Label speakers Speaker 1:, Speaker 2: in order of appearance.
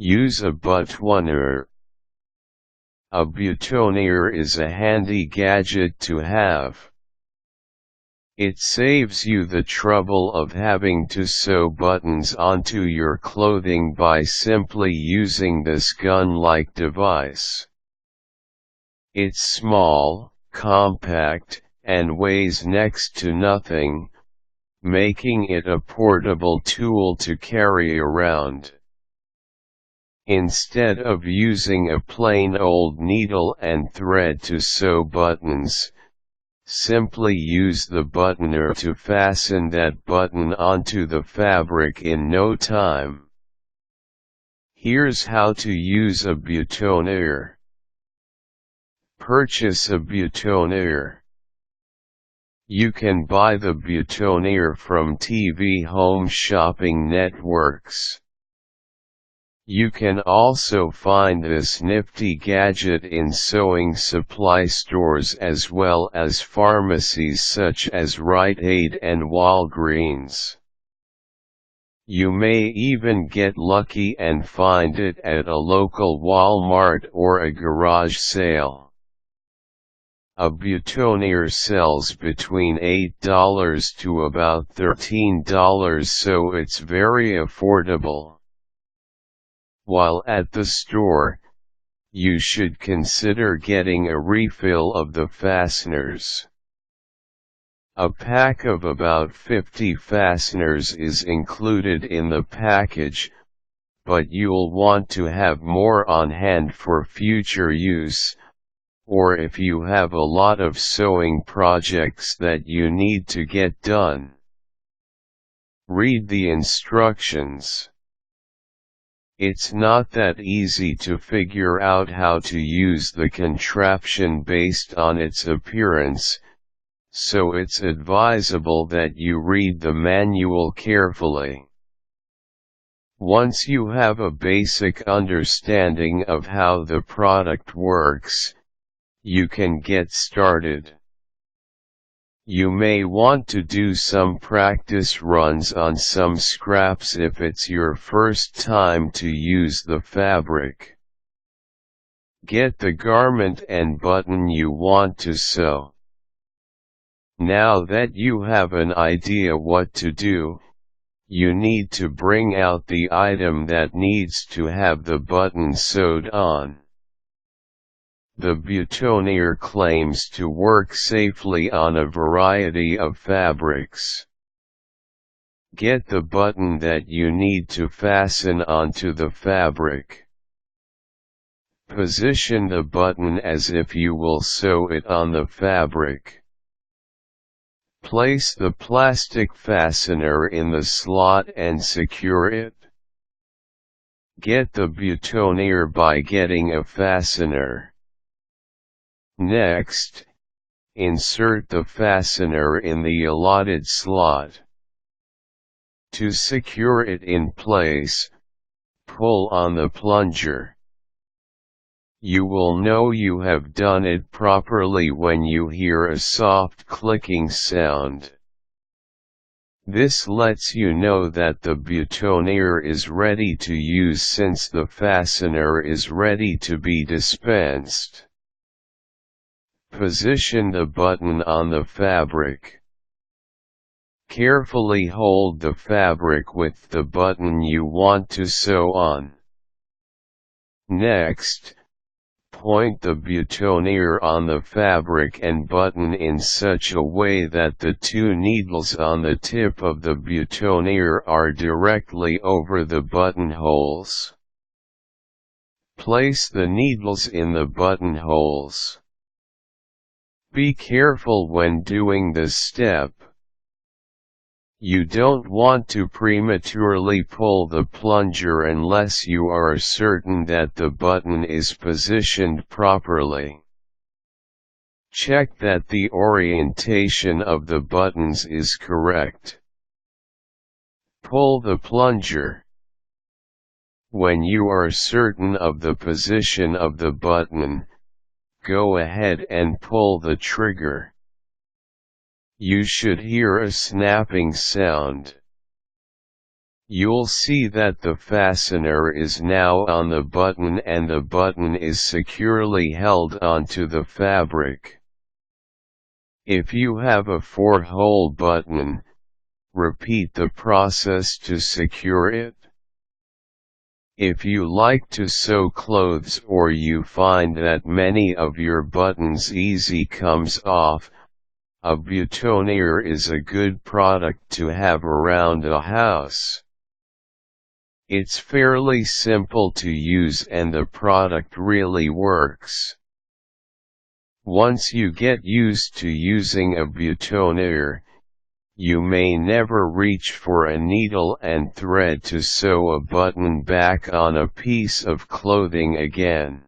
Speaker 1: Use a buttoneer. A buttoneer is a handy gadget to have. It saves you the trouble of having to sew buttons onto your clothing by simply using this gun-like device. It's small, compact, and weighs next to nothing, making it a portable tool to carry around. Instead of using a plain old needle and thread to sew buttons, simply use the buttoneer to fasten that button onto the fabric in no time. Here's how to use a buttoneer. Purchase a buttoneer. You can buy the buttoneer from TV home shopping networks. You can also find this nifty gadget in sewing supply stores as well as pharmacies such as Rite Aid and Walgreens. You may even get lucky and find it at a local Walmart or a garage sale. A buttoneer sells between $8 to about $13, so it's very affordable. While at the store, you should consider getting a refill of the fasteners. A pack of about 50 fasteners is included in the package, but you'll want to have more on hand for future use, or if you have a lot of sewing projects that you need to get done. Read the instructions. It's not that easy to figure out how to use the contraption based on its appearance, so it's advisable that you read the manual carefully. Once you have a basic understanding of how the product works, you can get started. You may want to do some practice runs on some scraps if it's your first time to use the fabric. Get the garment and button you want to sew. Now that you have an idea what to do, you need to bring out the item that needs to have the button sewed on. The buttoneer claims to work safely on a variety of fabrics. Get the button that you need to fasten onto the fabric. Position the button as if you will sew it on the fabric. Place the plastic fastener in the slot and secure it. Get the buttoneer by getting a fastener. Next, insert the fastener in the allotted slot. To secure it in place, pull on the plunger. You will know you have done it properly when you hear a soft clicking sound. This lets you know that the buttoneer is ready to use since the fastener is ready to be dispensed. Position the button on the fabric. Carefully hold the fabric with the button you want to sew on. Next, point the buttoneer on the fabric and button in such a way that the two needles on the tip of the buttoneer are directly over the buttonholes. Place the needles in the buttonholes. Be careful when doing this step. You don't want to prematurely pull the plunger unless you are certain that the button is positioned properly. Check that the orientation of the buttons is correct. Pull the plunger. When you are certain of the position of the button, go ahead and pull the trigger. You should hear a snapping sound. You'll see that the fastener is now on the button and the button is securely held onto the fabric. If you have a 4-hole button, repeat the process to secure it. If you like to sew clothes or you find that many of your buttons easy comes off, a Butoneer is a good product to have around a house. It's fairly simple to use and the product really works. Once you get used to using a Butoneer, you may never reach for a needle and thread to sew a button back on a piece of clothing again.